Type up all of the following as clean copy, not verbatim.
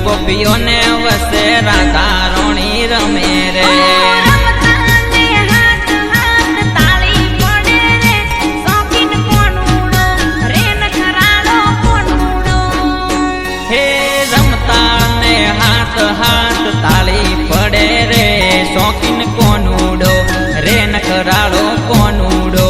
ગોપીઓને વસે રાધા રોણી રમે રે હે રમતા ને હાથ હાથ તાળી પડે રે શોખીન કોનુડો રે નખરાળો કોનુડો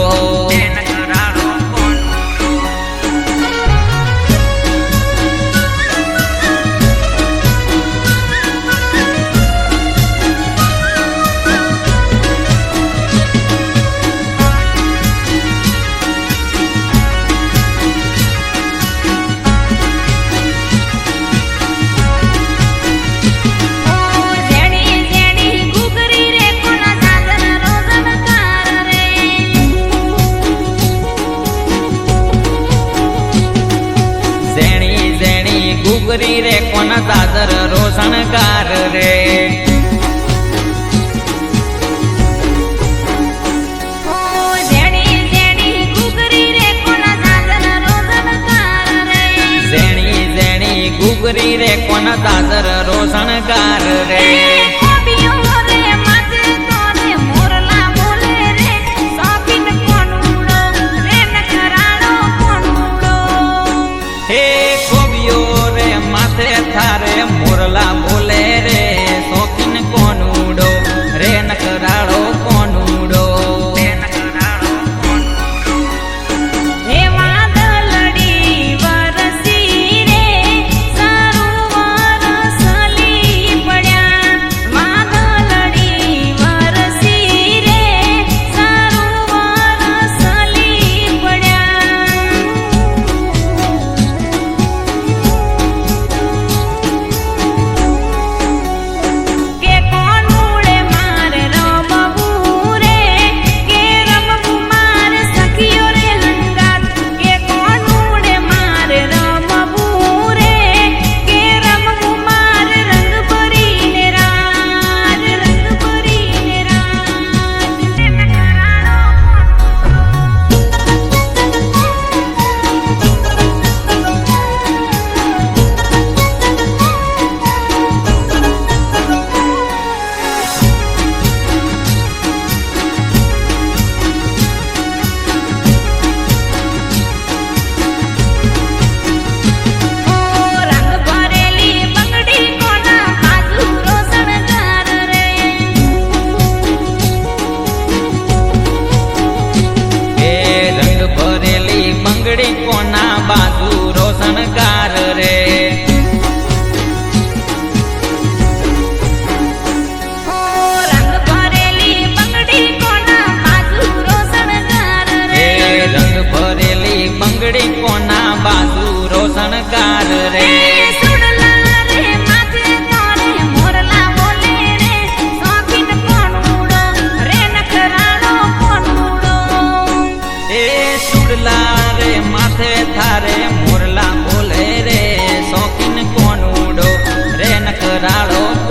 ગુગરી રે કોન દાદર રોશણકાર રે ઝેણી ગુગરી રે કોન દાદર રોશણકાર રે થારે મોરલા બોલે રે શોખીન કોનુડો રે નખરાળો કોનુડો હે વાદળડી વરસી રે સરોવર સલી પડ્યા વાદળડી વરસી રે સરોવર સલી પડ્યા કોના બાજુ રોશનકાર રે રંગ ભરેલી બંગડી કોના બાજુ રોશનકાર રે રંગ ભરેલી બંગડી કોના બાજુ રોશનકાર રે થારે મોરલા બોલે રે શોખીન કોનુડો રે નખરાળો